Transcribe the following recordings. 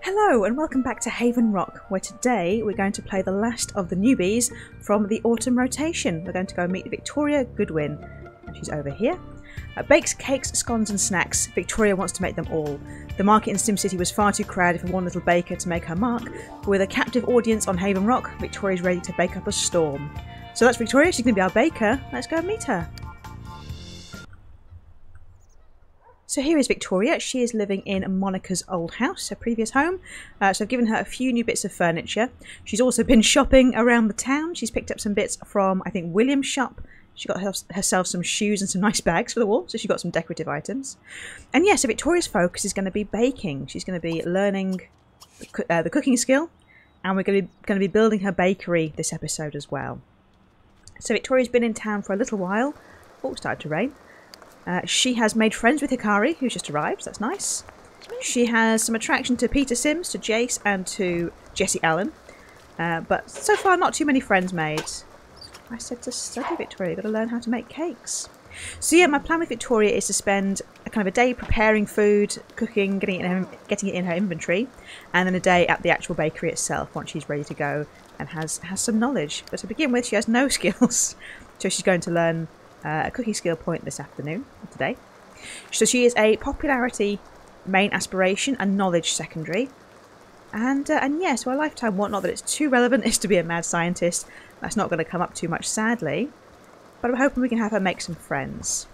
Hello and welcome back to Haven Rock, where today we're going to play the last of the newbies from the autumn rotation. We're going to go meet Victoria Goodwin, and she's over here. Bakes cakes, scones and snacks. Victoria wants to make them all. The market in SimCity was far too crowded for one little baker to make her mark. But with a captive audience on Haven Rock, Victoria's ready to bake up a storm. So that's Victoria, she's going to be our baker. Let's go and meet her. So here is Victoria. She is living in Monica's old house, her previous home. So I've given her a few new bits of furniture. She's also been shopping around the town. She's picked up some bits from, I think, William's shop. She got herself some shoes and some nice bags for the wall, so she got some decorative items. And yeah, so Victoria's focus is going to be baking. She's going to be learning the cooking skill, and we're going to be building her bakery this episode as well. So Victoria's been in town for a little while. Oh, it started to rain. She has made friends with Hikari, who's just arrived, so that's nice. She has some attraction to Peter Sims, to Jace, and to Jessie Allen. But so far, not too many friends made. I said to study, Victoria, you've got to learn how to make cakes. So yeah, my plan with Victoria is to spend a kind of a day preparing food, cooking, getting it in her inventory, and then a day at the actual bakery itself once she's ready to go and has some knowledge. But to begin with, she has no skills, so she's going to learn a cooking skill point this afternoon, today. So she is a popularity main aspiration and knowledge secondary. And yeah, so her lifetime want, not that it's too relevant, is to be a mad scientist. That's not going to come up too much, sadly. But I'm hoping we can have her make some friends.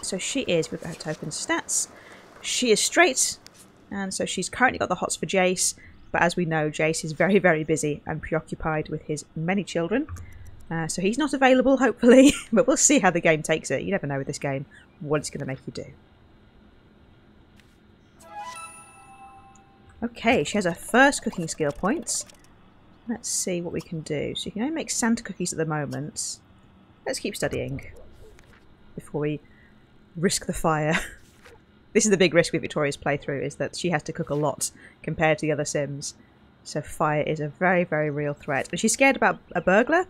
So she is, with her token stats, she is straight. And so she's currently got the hots for Jace. But as we know, Jace is very, very busy and preoccupied with his many children. So he's not available, hopefully. But we'll see how the game takes it. You never know with this game what it's going to make you do. Okay, she has her first cooking skill points. Let's see what we can do. So you can only make Santa cookies at the moment. Let's keep studying before we risk the fire. This is the big risk with Victoria's playthrough, is that she has to cook a lot compared to the other Sims. So fire is a very, very real threat. And she's scared about a burglar,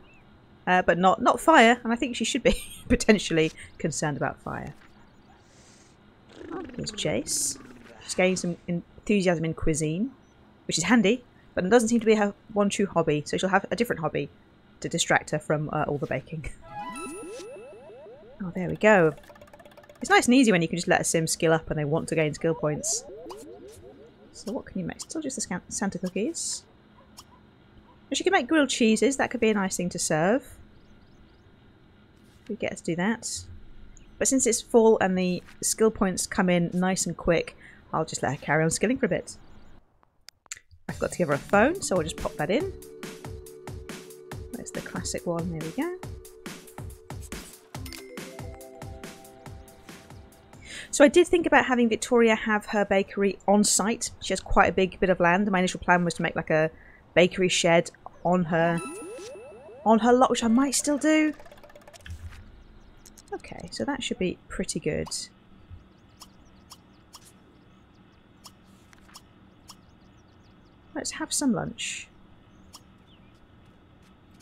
but not fire. And I think she should be potentially concerned about fire. Oh, here's Jace. She's getting some enthusiasm in cuisine, which is handy, but it doesn't seem to be her one true hobby, so she'll have a different hobby to distract her from all the baking. Oh, there we go. It's nice and easy when you can just let a sim skill up and they want to gain skill points. So what can you make? Still just the Santa cookies. But she can make grilled cheeses. That could be a nice thing to serve. We get to do that. But since it's full and the skill points come in nice and quick, I'll just let her carry on skilling for a bit. I forgot to give her a phone, so I'll just pop that in. There's the classic one, there we go. So I did think about having Victoria have her bakery on site. She has quite a big bit of land. My initial plan was to make like a bakery shed on her lot, which I might still do. Okay, so that should be pretty good. Let's have some lunch.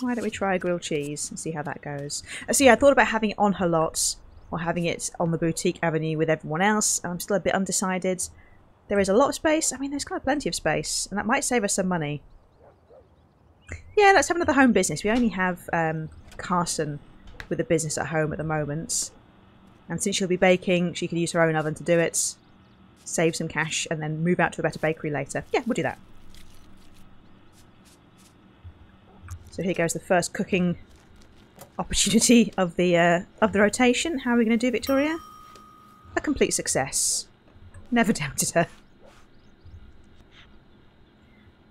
Why don't we try a grilled cheese and see how that goes? So yeah, I thought about having it on her lot or having it on the boutique avenue with everyone else. I'm still a bit undecided. There is a lot of space. I mean, there's kind of plenty of space, and that might save us some money. Yeah, let's have another home business. We only have Carson with a business at home at the moment. And since she'll be baking, she can use her own oven to do it, save some cash, and then move out to a better bakery later. Yeah, we'll do that. So here goes the first cooking opportunity of the rotation. How are we going to do, Victoria? A complete success. Never doubted her.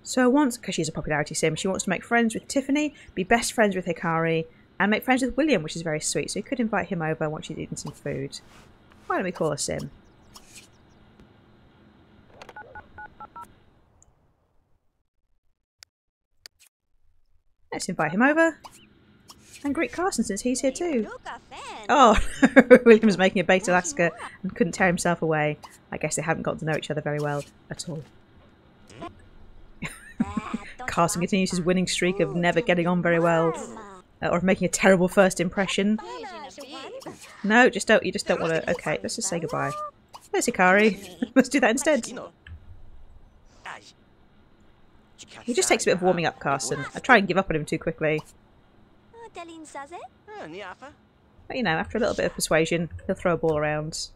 So because she's a popularity sim, she wants to make friends with Tiffany, be best friends with Hikari, and make friends with William, which is very sweet. So you could invite him over once she's eaten some food. Why don't we call her Sim? Let's invite him over. And greet Carson since he's here too. Oh, William's making a baked Alaska and couldn't tear himself away. I guess they haven't got to know each other very well at all. Carson continues his winning streak of never getting on very well. Or of making a terrible first impression. No, you just don't want to... Okay, let's just say goodbye. There's Hikari. Let's do that instead. He just takes a bit of warming up, Carson. I try and give up on him too quickly. But you know, after a little bit of persuasion, he'll throw a ball around.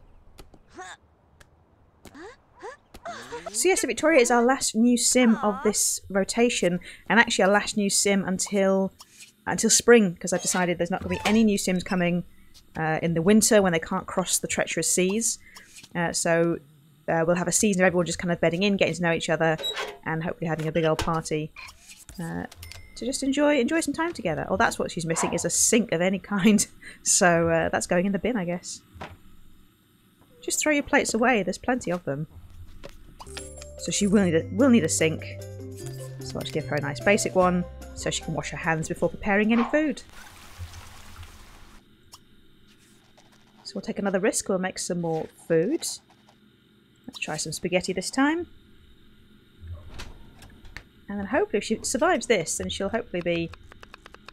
So yes, Victoria is our last new sim of this rotation, and actually our last new sim until spring, because I've decided there's not going to be any new sims coming in the winter when they can't cross the treacherous seas. So we'll have a season of everyone just kind of bedding in, getting to know each other, and hopefully having a big old party to just enjoy some time together. Oh, that's what she's missing, is a sink of any kind. So that's going in the bin, I guess. Just throw your plates away. There's plenty of them. So she will need a sink. So I'll just give her a nice basic one so she can wash her hands before preparing any food. So we'll take another risk. We'll make some more food. Let's try some spaghetti this time. And then hopefully if she survives this, then she'll hopefully be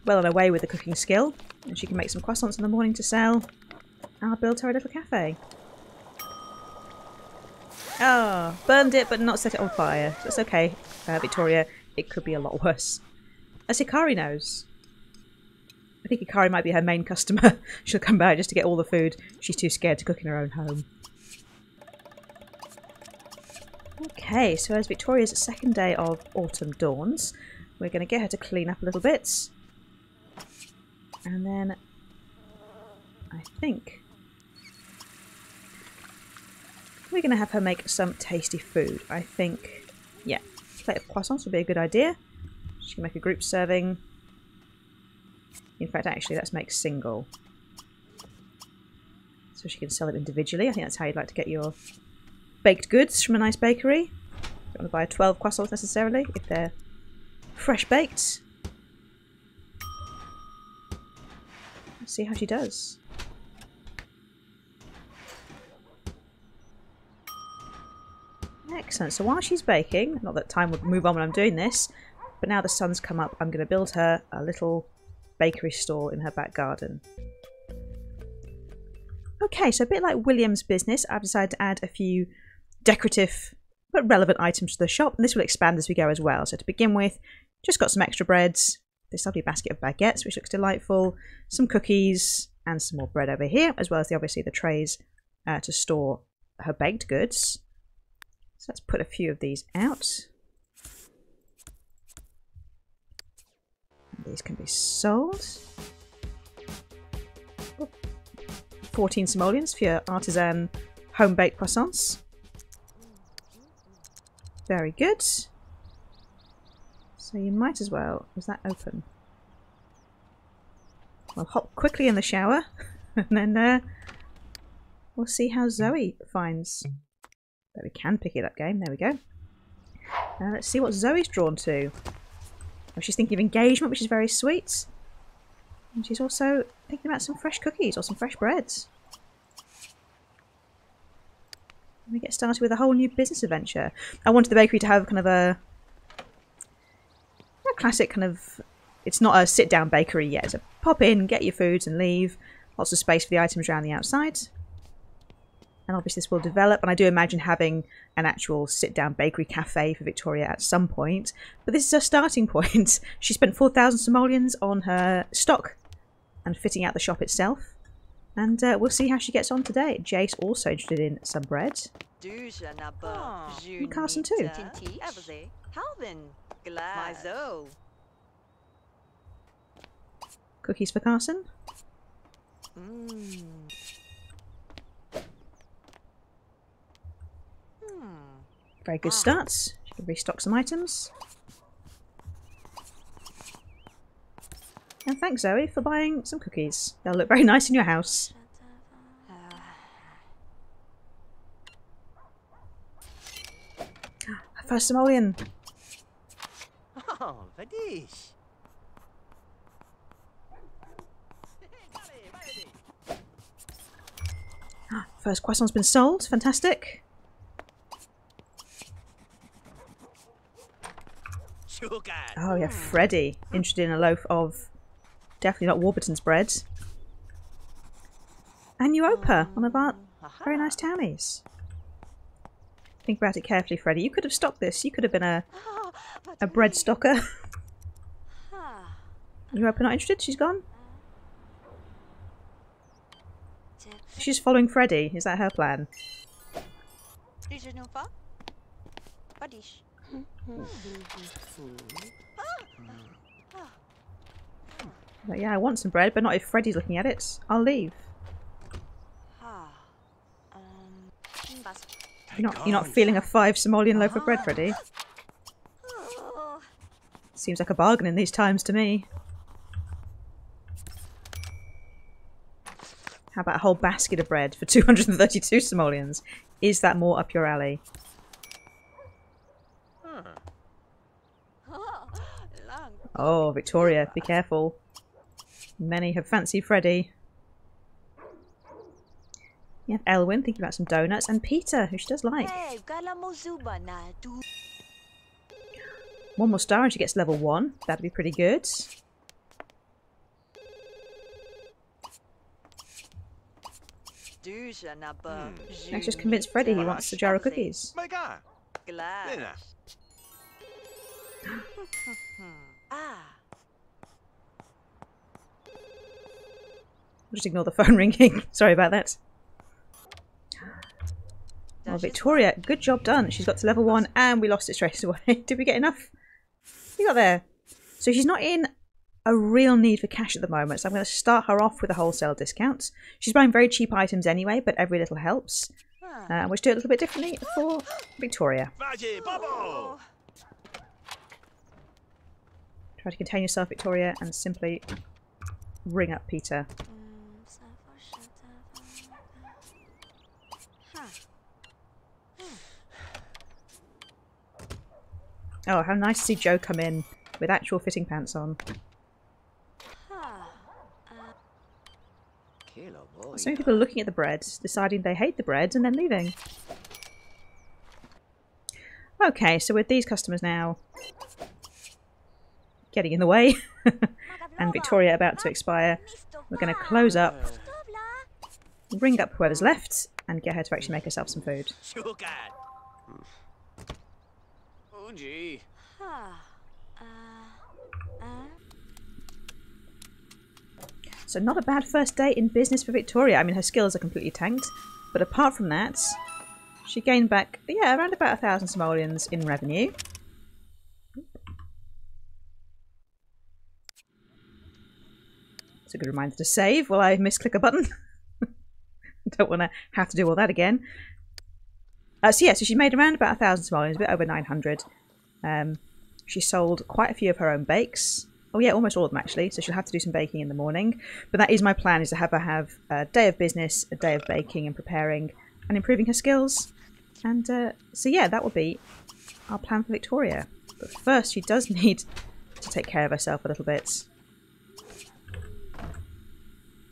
well on her way with the cooking skill. And she can make some croissants in the morning to sell. And I'll build her a little cafe. Oh, burned it but not set it on fire. So it's okay, Victoria. It could be a lot worse. As Hikari knows. I think Hikari might be her main customer. She'll come back just to get all the food. She's too scared to cook in her own home. Okay, so as Victoria's second day of autumn dawns, we're going to get her to clean up a little bit. And then I think we're going to have her make some tasty food. I think, yeah, a plate of croissants would be a good idea. She can make a group serving. In fact, actually, let's make single. So she can sell them individually. I think that's how you'd like to get your baked goods from a nice bakery. You don't want to buy 12 croissants necessarily, if they're fresh baked. Let's see how she does. Excellent. So while she's baking, not that time would move on when I'm doing this, but now the sun's come up, I'm going to build her a little bakery stall in her back garden. Okay, so a bit like William's business, I've decided to add a few decorative but relevant items to the shop, and this will expand as we go as well. So to begin with, just got some extra breads, this lovely basket of baguettes, which looks delightful, some cookies, and some more bread over here, as well as obviously the trays to store her baked goods. So let's put a few of these out. And these can be sold. 14 simoleons for your artisan home-baked croissants. Very good. So you might as well... Was that open? We'll hop quickly in the shower and then we'll see how Zoe finds... But we can pick it up game. There we go. Let's see what Zoe's drawn to. Oh, she's thinking of engagement, which is very sweet. And she's also thinking about some fresh cookies or some fresh breads. And we get started with a whole new business adventure. I wanted the bakery to have kind of a classic kind of... It's not a sit-down bakery yet. So pop in, get your foods and leave. Lots of space for the items around the outside. And obviously this will develop, and I do imagine having an actual sit-down bakery cafe for Victoria at some point. But this is her starting point. She spent 4,000 simoleons on her stock and fitting out the shop itself. And we'll see how she gets on today. Jace also interested in some bread. And Carson too. Cookies for Carson. Very good starts. She can restock some items. And thanks Zoe for buying some cookies. They'll look very nice in your house. Her first simoleon. Oh, Vadish. First croissant's been sold. Fantastic. Oh yeah, Freddie. Interested in a loaf of definitely not Warburton's bread. And Europa, one of our very nice townies. Think about it carefully, Freddie. You could have stocked this. You could have been a bread stocker. You hope you're not interested? She's gone? She's following Freddie. Is that her plan? But yeah, I want some bread, but not if Freddie's looking at it. I'll leave. You're not feeling a 5 simoleon loaf of bread, Freddie? Seems like a bargain in these times to me. How about a whole basket of bread for 232 simoleons? Is that more up your alley? Oh, Victoria, be careful. Many have fancied Freddie. You have Elwyn thinking about some donuts, and Peter, who she does like. One more star and she gets level 1. That'd be pretty good. Let's just convince Freddie he wants a jar of cookies. Just ignore the phone ringing. Sorry about that. Oh, Victoria, good job done. She's got to level 1 and we lost it straight away. Did we get enough? We got there. So she's not in a real need for cash at the moment, so I'm going to start her off with a wholesale discount. She's buying very cheap items anyway, but every little helps. We'll just do it a little bit differently for Victoria. Try to contain yourself, Victoria, and simply ring up Peter. Oh, how nice to see Joe come in with actual fitting pants on. So many people are looking at the bread, deciding they hate the bread, and then leaving. Okay, so with these customers now getting in the way, and Victoria about to expire, we're going to close up, ring up whoever's left, and get her to actually make herself some food. So not a bad first day in business for Victoria. I mean, her skills are completely tanked, but apart from that, she gained back, yeah, around about 1,000 simoleons in revenue. It's a good reminder to save while I misclick a button. Don't want to have to do all that again. So yeah, so she made around about 1,000 simoleons, a bit over 900. She sold quite a few of her own bakes. Oh yeah, almost all of them actually, so she'll have to do some baking in the morning. But that is my plan, is to have her have a day of business, a day of baking and preparing and improving her skills. And so yeah, that will be our plan for Victoria. But first she does need to take care of herself a little bit.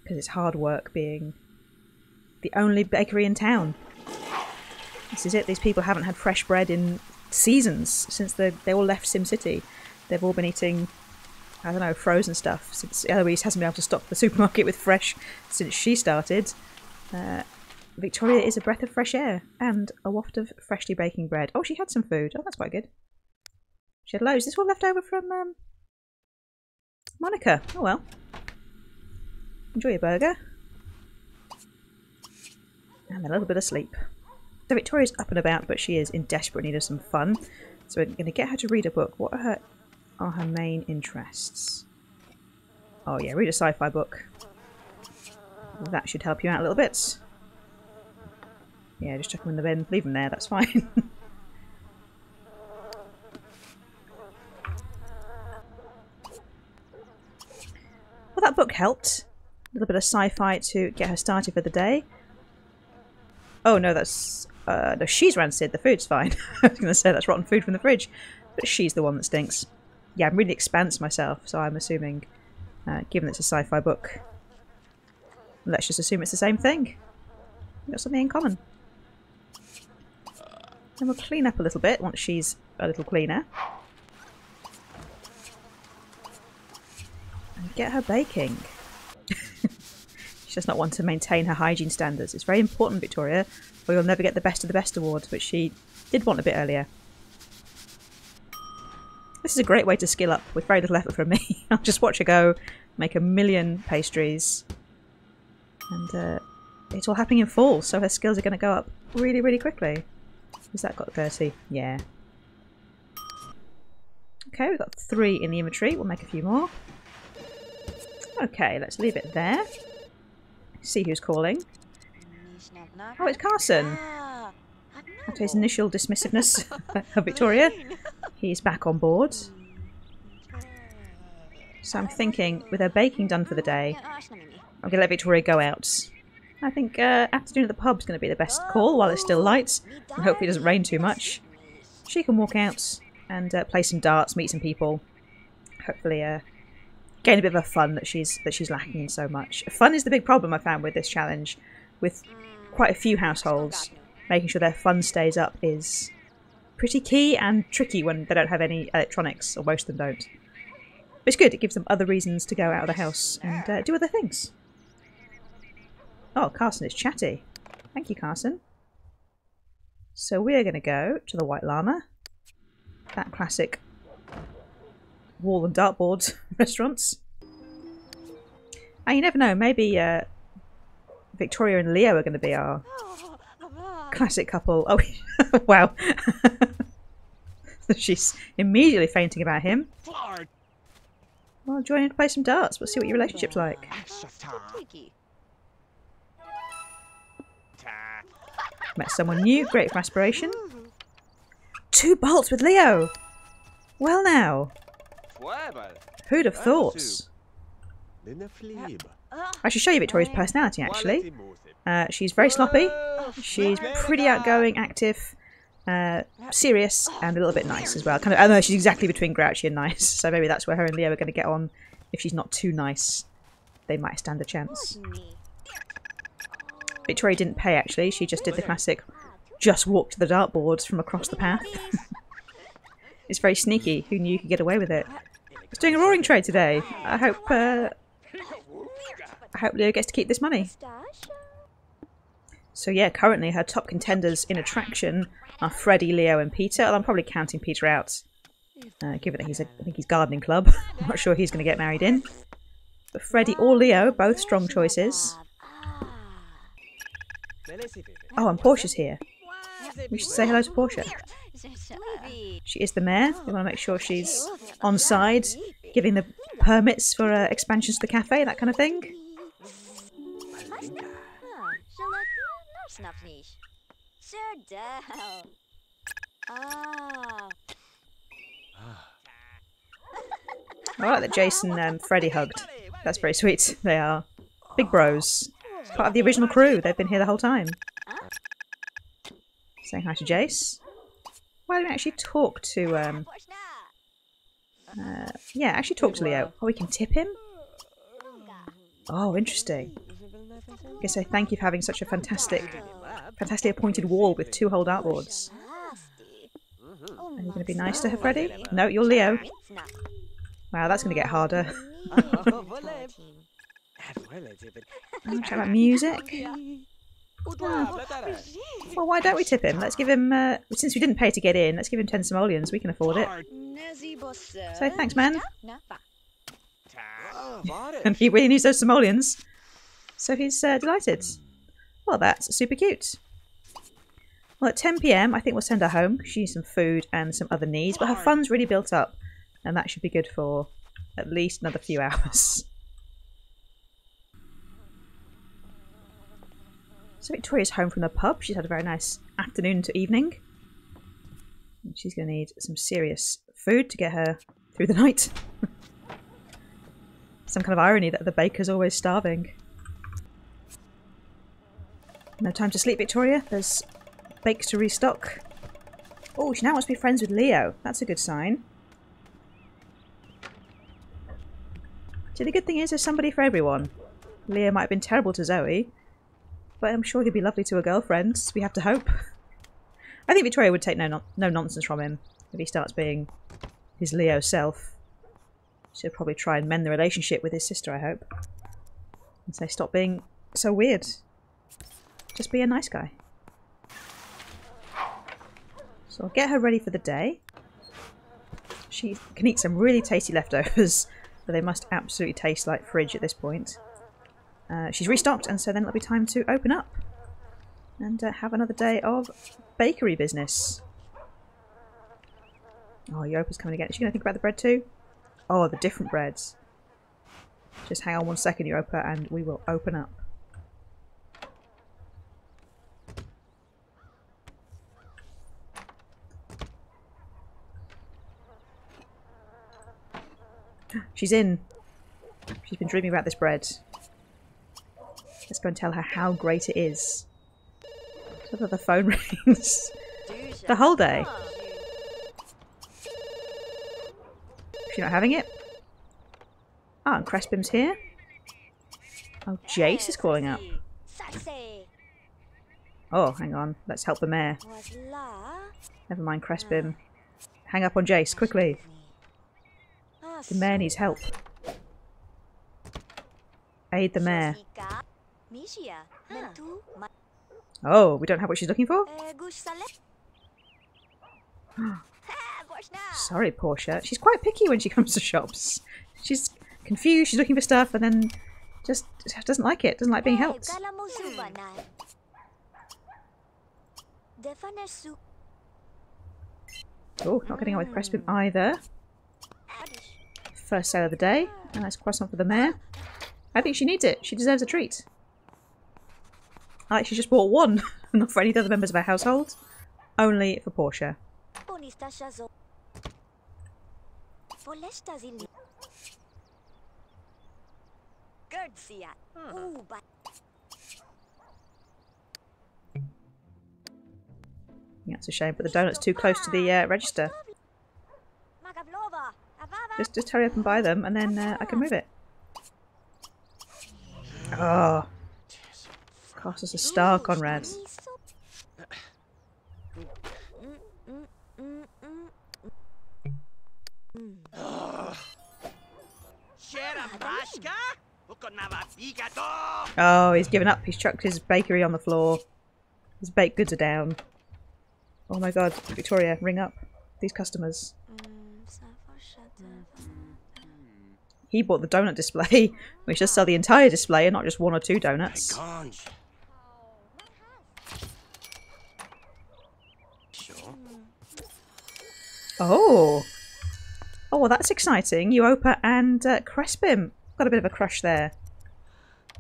Because it's hard work being the only bakery in town. This is it, these people haven't had fresh bread in seasons since they all left SimCity. They've all been eating, I don't know, frozen stuff, since Eloise hasn't been able to stock the supermarket with fresh since she started. Victoria is a breath of fresh air and a waft of freshly baking bread. Oh, she had some food. Oh, that's quite good. She had loads. This one left over from Monica. Oh well. Enjoy your burger. And a little bit of sleep. So Victoria's up and about, but she is in desperate need of some fun. So we're going to get her to read a book. What are her main interests? Oh yeah, read a sci-fi book. That should help you out a little bit. Yeah, just chuck them in the bin. Leave them there, that's fine. Well, that book helped. A little bit of sci-fi to get her started for the day. Oh no, that's... no, she's rancid. The food's fine. I was going to say that's rotten food from the fridge. But she's the one that stinks. Yeah, I'm reading Expanse myself, so I'm assuming, given it's a sci-fi book, let's just assume it's the same thing. We've got something in common. Then we'll clean up a little bit once she's a little cleaner. And get her baking. She does not want to maintain her hygiene standards. It's very important, Victoria, or you'll never get the Best of the Best award, which she Did want a bit earlier. This is a great way to skill up with very little effort from me. I'll just watch her go, make a million pastries, and it's all happening in fall, so her skills are going to go up really, really quickly. Has that got 30? Yeah. Okay, we've got 3 in the inventory. We'll make a few more. Okay, let's leave it there. See who's calling. Oh, it's Carson. After his initial dismissiveness of Victoria, he's back on board. So I'm thinking, with her baking done for the day, I'm going to let Victoria go out. I think afternoon at the pub is going to be the best call while it's still light, and hopefully it doesn't rain too much. She can walk out and play some darts, meet some people. Hopefully gain a bit of a fun that she's lacking in so much. Fun is the big problem I found with this challenge. With quite a few households, making sure their fun stays up is pretty key and tricky when they don't have any electronics, or most of them don't. But it's good, it gives them other reasons to go out of the house and do other things. Oh, Carson is chatty. Thank you, Carson. So we're going to go to the White Llama. That classic wall and dartboard restaurants. And you never know, maybe Victoria and Leo are going to be our classic couple. Oh, wow. She's immediately fainting about him. Well, join in to play some darts. We'll see what your relationship's like. Met someone new. Great for aspiration. 2 bolts with Leo. Well now. Who'd have thought? I should show you Victoria's personality, actually. She's very sloppy. She's pretty outgoing, active, serious, and a little bit nice as well. Kind of, I don't know, she's exactly between grouchy and nice. So maybe that's where her and Leo are going to get on. If she's not too nice, they might stand a chance. Victoria didn't pay, actually. She just did the classic just walk to the dartboards from across the path. It's very sneaky. Who knew you could get away with it? I was doing a roaring trade today. I hope Leo gets to keep this money. So yeah, currently her top contenders in attraction are Freddie, Leo and Peter. Although I'm probably counting Peter out, given that I think he's gardening club. I'm not sure he's going to get married in. But Freddie or Leo, both strong choices. Oh, and Portia's here. We should say hello to Portia. She is the mayor. We want to make sure she's on side, giving the permits for expansions to the cafe, that kind of thing. I like that Jason and Freddie hugged. That's very sweet. They are big bros. Part of the original crew. They've been here the whole time. Saying hi to Jace. Why don't we actually talk to yeah, actually talk to Leo. Oh, we can tip him? Oh, interesting. I guess say thank you for having such a fantastically appointed wall with 2 whole dartboards. Are you going to be nice to her, Freddie? No, you're Leo. Wow, that's going to get harder. Chat about music. Oh. Well, why don't we tip him? Let's give him, since we didn't pay to get in, let's give him 10 simoleons. We can afford it. So thanks, man. And he really needs those simoleons. So he's delighted. Well, that's super cute. Well, at 10 PM, I think we'll send her home. She needs some food and some other needs, but her fun's really built up, and that should be good for at least another few hours. So Victoria's home from the pub. She's had a very nice afternoon to evening. And she's going to need some serious food to get her through the night. Some kind of irony that the baker's always starving. No time to sleep, Victoria. There's bakes to restock. Oh, she now wants to be friends with Leo. That's a good sign. See, the good thing is there's somebody for everyone. Leo might have been terrible to Zoe, but I'm sure he'd be lovely to her girlfriends. We have to hope. I think Victoria would take no nonsense from him if he starts being his Leo self. She'll probably try and mend the relationship with his sister, I hope. And say, stop being so weird. Just be a nice guy. So I'll get her ready for the day. She can eat some really tasty leftovers, but they must absolutely taste like fridge at this point. She's restocked, and so then it'll be time to open up and have another day of bakery business. Oh, Yopa's coming again. Is she going to think about the bread too? Oh, the different breads. Just hang on 1 second, Yopa, and we will open up. She's in. She's been dreaming about this bread. Let's go and tell her how great it is. So that the phone rings. The whole day. She's not having it. Ah, and Crespim's here. Oh, Jace is calling up. Oh, hang on. Let's help the mayor. Never mind Crespim. Hang up on Jace, quickly. The mayor needs help. Aid the mayor. Oh, we don't have what she's looking for? Sorry, Portia. She's quite picky when she comes to shops. She's confused, she's looking for stuff, and then just doesn't like it. Doesn't like being helped. Oh, not getting on with Crespim either. First sale of the day. A nice croissant for the mayor. I think she needs it. She deserves a treat. I actually just bought one. Not for any of the other members of our household. Only for Portia. That's a shame, but the donut's too close to the register. Just hurry up and buy them, and then I can move it. Oh. Cost us a star, Conrad. Oh, he's given up. He's chucked his bakery on the floor. His baked goods are down. Oh my god, Victoria, ring up these customers. He bought the donut display. We should sell the entire display and not just one or two donuts. Oh. Oh, well, that's exciting. Yopa and Crespim. Got a bit of a crush there.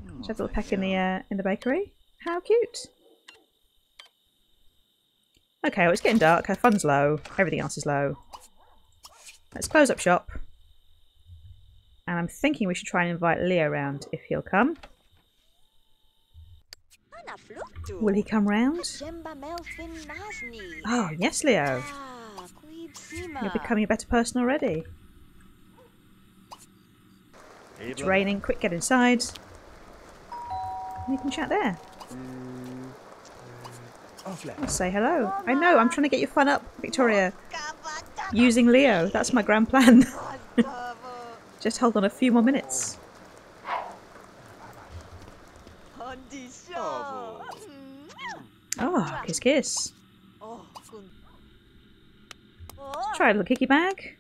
Should have a little peck in the bakery. How cute. Okay, well, it's getting dark. Her fun's low. Everything else is low. Let's close up shop. And I'm thinking we should try and invite Leo round if he'll come. Will he come round? Oh, yes, Leo. You're becoming a better person already. It's raining. Quick, get inside. And you can chat there. I'll say hello. I know, I'm trying to get your fun up, Victoria. Using Leo. That's my grand plan. Just hold on a few more minutes. Oh, kiss kiss. Let's try a little kicky bag.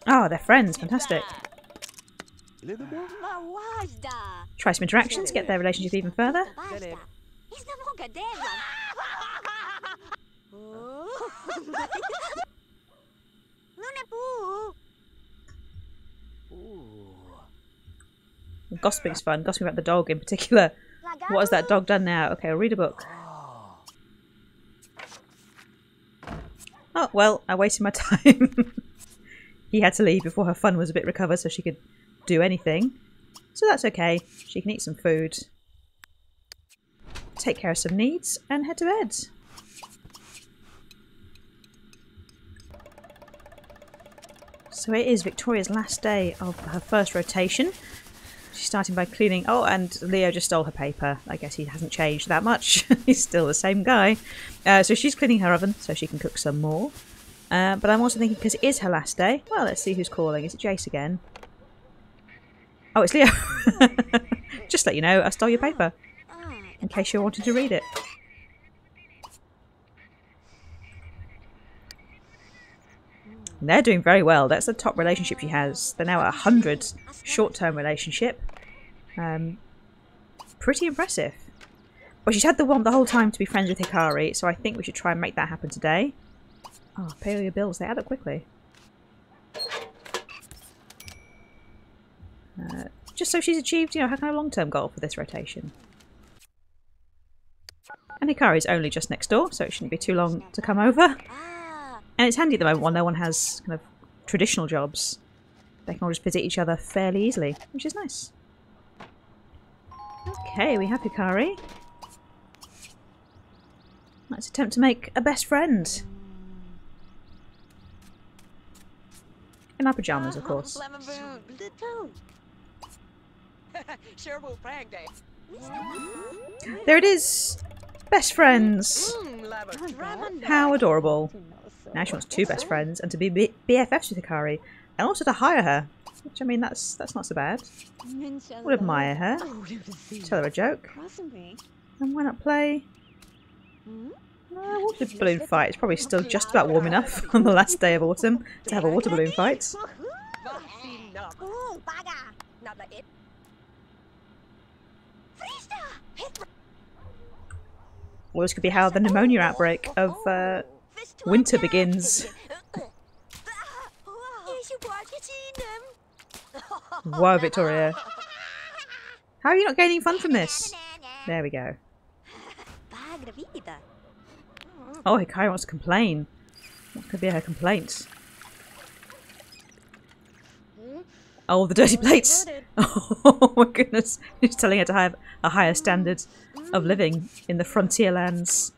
Oh, they're friends. Fantastic. Try some interactions, get their relationship even further. Gossiping's fun. Gossiping about the dog in particular. What has that dog done now? Okay, I'll read a book. Oh, well, I wasted my time. He had to leave before her fun was a bit recovered so she could do anything. So that's okay. She can eat some food, take care of some needs, and head to bed. So it is Victoria's last day of her first rotation. She's starting by cleaning... Oh, and Leo just stole her paper. I guess he hasn't changed that much. He's still the same guy. So she's cleaning her oven so she can cook some more. But I'm also thinking, because it is her last day... Well, let's see who's calling. Is it Jace again? Oh, it's Leo. Just let you know, I stole your paper. In case you wanted to read it. And they're doing very well. That's the top relationship she has. They're now at 100 short-term relationship. Pretty impressive. Well, she's had the whole time to be friends with Hikari, so I think we should try and make that happen today. Oh, pay all your bills. They add up quickly. Just so she's achieved, you know, her kind of long-term goal for this rotation. And Hikari's only just next door, so it shouldn't be too long to come over. And it's handy at the moment while no one has kind of traditional jobs. They can all just visit each other fairly easily, which is nice. Okay, we have Hikari. Let's attempt to make a best friend. In our pyjamas, of course. There it is! Best friends! How adorable. Now she wants 2 best friends and to be BFFs with Hikari. And also to hire her. Which, I mean, that's not so bad. We'll admire her. Tell her a joke. And why not play? Water balloon fight. It's probably still just about warm enough on the last day of autumn to have a water balloon fight. Well, this could be how the pneumonia outbreak of winter begins. Whoa, Victoria. How are you not gaining fun from this? There we go. Oh, Hikari wants to complain. What could be her complaint? Oh, the dirty plates! Oh my goodness. She's telling her to have a higher standard of living in the frontier lands.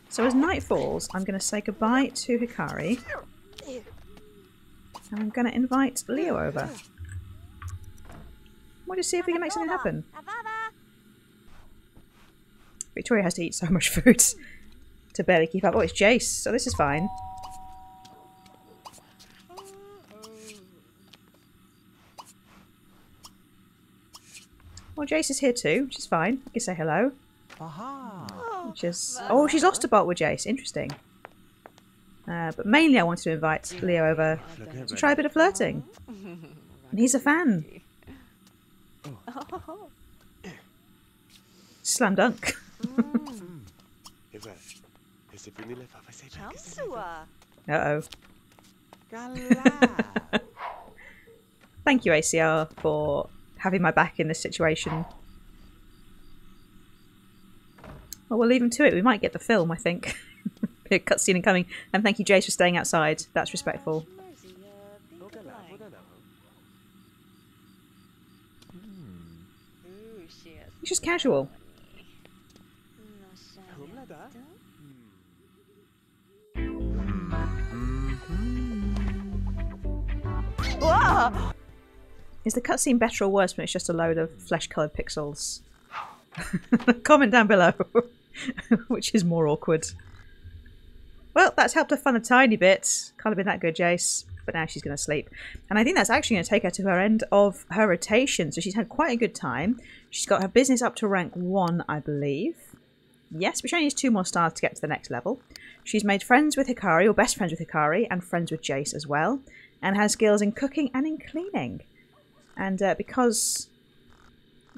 So as night falls, I'm going to say goodbye to Hikari. And I'm going to invite Leo over. We'll just see if we can make something happen. Victoria has to eat so much food to barely keep up. Oh, it's Jace, so this is fine. Well, Jace is here too, which is fine. I can say hello. Which is... Oh, she's lost a bolt with Jace. Interesting. But mainly I wanted to invite Leo over to try a bit of flirting. And he's a fan. Slam dunk. Uh-oh. Thank you, ACR, for having my back in this situation. Well, we'll leave him to it. We might get the film, I think. A cutscene incoming. And thank you, Jace, for staying outside. That's respectful. It's just casual. Is the cutscene better or worse when it's just a load of flesh-coloured pixels? Comment down below which is more awkward. Well, that's helped her fun a tiny bit. Can't have been that good, Jace. But now she's going to sleep. And I think that's actually going to take her to her end of her rotation. So she's had quite a good time. She's got her business up to rank 1, I believe. Yes, but she only needs 2 more stars to get to the next level. She's made friends with Hikari, or best friends with Hikari, and friends with Jace as well. And has skills in cooking and in cleaning. And because...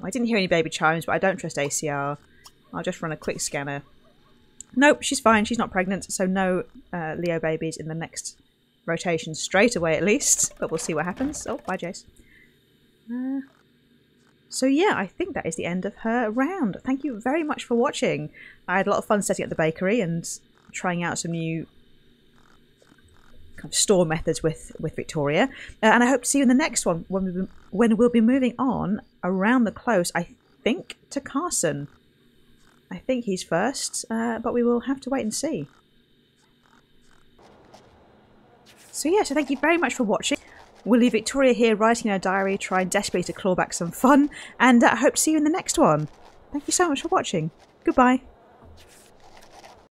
I didn't hear any baby chimes, but I don't trust ACR. I'll just run a quick scanner. Nope, she's fine. She's not pregnant, so no Leo babies in the next rotation straight away at least. But we'll see what happens. Oh, bye, Jace. So yeah, I think that is the end of her round. Thank you very much for watching. I had a lot of fun setting up the bakery and trying out some new kind of store methods with Victoria. And I hope to see you in the next one when we'll be moving on around the close, I think, to Carson. I think he's first, but we will have to wait and see. So yeah, so thank you very much for watching. We'll leave Victoria here writing her diary, trying desperately to claw back some fun, and I hope to see you in the next one. Thank you so much for watching. Goodbye.